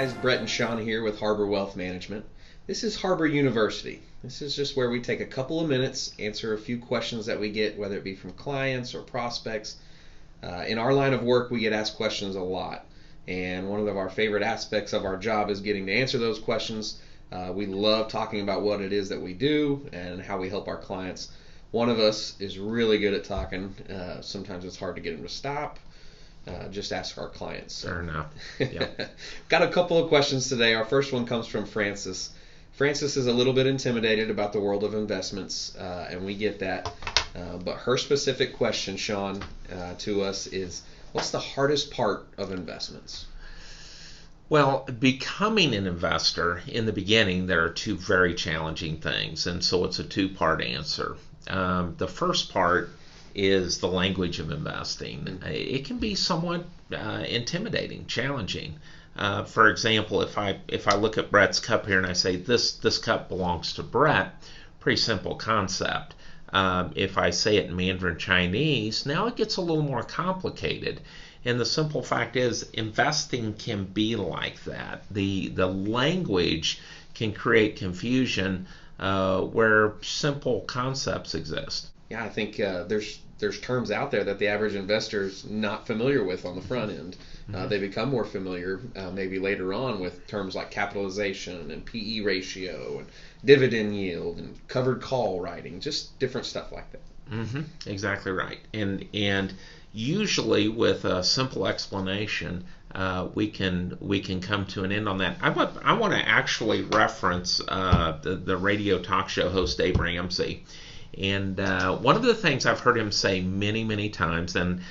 guys, Brett and Shaun here with Harbor Wealth Management. This is Harbor University. This is just where we take a couple of minutes, answer a few questions that we get, whether it be from clients or prospects. In our line of work, we get asked questions a lot. And one of our favorite aspects of our job is getting to answer those questions. We love talking about what it is that we do and how we help our clients. One of us is really good at talking. Sometimes it's hard to get him to stop. Just ask our clients. Fair enough. Yeah. Got a couple of questions today. Our first one comes from Francis. Francis is a little bit intimidated about the world of investments, and we get that. But her specific question, Shaun, to us is, what's the hardest part of investments? Well, becoming an investor, in the beginning, there are two very challenging things, and so it's a two-part answer. The first part is the language of investing. It can be somewhat intimidating, challenging. For example, if I look at Brett's cup here and I say this cup belongs to Brett, pretty simple concept. If I say it in Mandarin Chinese, now it gets a little more complicated. And the simple fact is, investing can be like that. The language can create confusion where simple concepts exist. Yeah, I think there's terms out there that the average investor is not familiar with on the front end. They become more familiar maybe later on with terms like capitalization and PE ratio and dividend yield and covered call writing, just different stuff like that. Exactly right. And usually with a simple explanation, we can come to an end on that. I want to actually reference the radio talk show host Dave Ramsey. And one of the things I've heard him say many, many times, and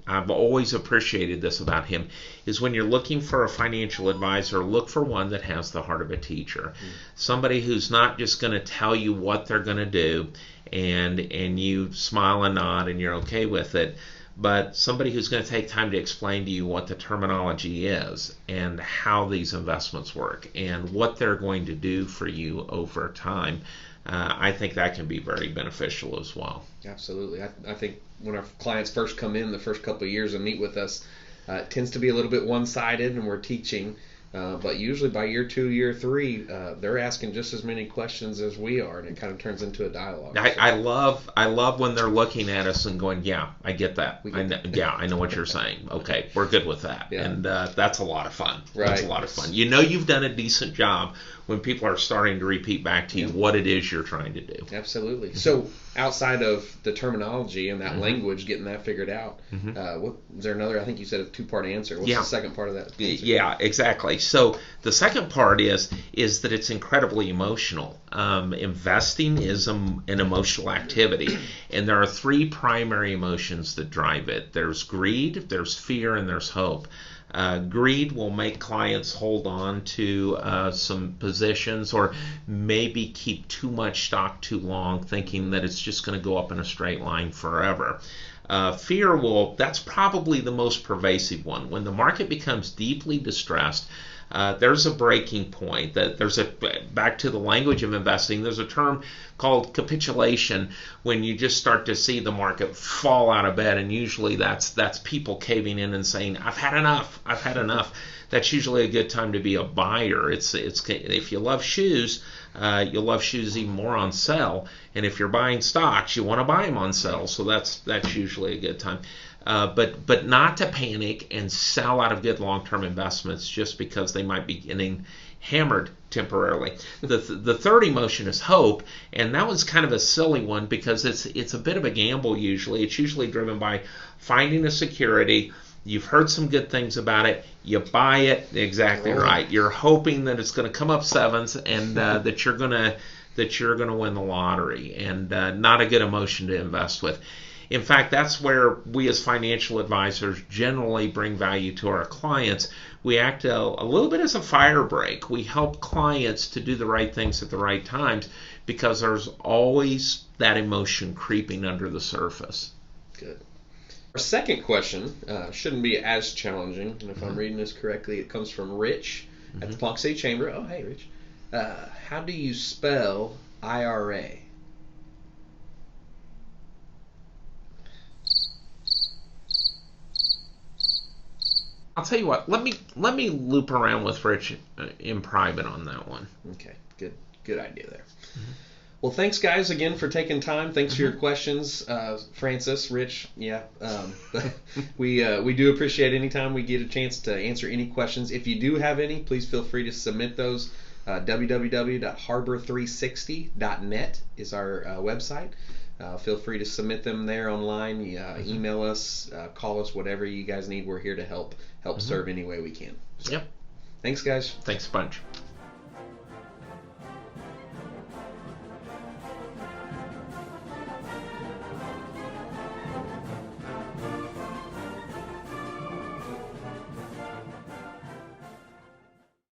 I've always appreciated this about him, is when you're looking for a financial advisor, look for one that has the heart of a teacher. Somebody who's not just going to tell you what they're going to do and you smile and nod and you're okay with it, but somebody who's going to take time to explain to you what the terminology is and how these investments work and what they're going to do for you over time. I think that can be very beneficial as well. Absolutely. I think when our clients first come in the first couple of years and meet with us, it tends to be a little bit one-sided and we're teaching. But usually by year 2, year 3, they're asking just as many questions as we are, and it kind of turns into a dialogue. I love when they're looking at us and going, yeah, I get that. I know what you're saying. Okay, we're good with that. Yeah. And that's a lot of fun. Right. That's a lot of fun. You know you've done a decent job when people are starting to repeat back to you what it is you're trying to do. Absolutely. So outside of the terminology and that language, getting that figured out, is there another, I think you said a 2-part answer. What's the second part of that answer? Yeah, exactly. So the second part is that it's incredibly emotional. Investing is an emotional activity, and there are 3 primary emotions that drive it. There's greed, there's fear, and there's hope. Greed will make clients hold on to some positions or maybe keep too much stock too long, thinking that it's just going to go up in a straight line forever. Fear that's probably the most pervasive one. When the market becomes deeply distressed, there's a breaking point. Back to the language of investing, there's a term called capitulation when you just start to see the market fall out of bed, and usually that's people caving in and saying, I've had enough. That's usually a good time to be a buyer. It's if you love shoes, you'll love shoes even more on sale, and if you're buying stocks, you want to buy them on sale, so that's usually a good time. But not to panic and sell out of good long-term investments just because they might be getting hammered temporarily. The third emotion is hope, and that was kind of a silly one because it's a bit of a gamble usually. It's usually driven by finding a security. You've heard some good things about it. You buy it. Exactly right. You're hoping that it's going to come up sevens and that you're going to win the lottery, and not a good emotion to invest with. In fact, that's where we as financial advisors generally bring value to our clients. We act a little bit as a fire break. We help clients to do the right things at the right times because there's always that emotion creeping under the surface. Good. Our second question shouldn't be as challenging, and if I'm reading this correctly, it comes from Rich at the Ponca City Chamber. Oh, hey, Rich. How do you spell IRA? I'll tell you what. Let me loop around with Rich in private on that one. Okay, good idea there. Well, thanks guys again for taking time. Thanks for your questions, Francis, Rich. Yeah, we do appreciate any time we get a chance to answer any questions. If you do have any, please feel free to submit those. www.harbor360.net is our website. Feel free to submit them there online. Email us, call us, whatever you guys need. We're here to help serve any way we can. Yep. Thanks, guys. Thanks a bunch.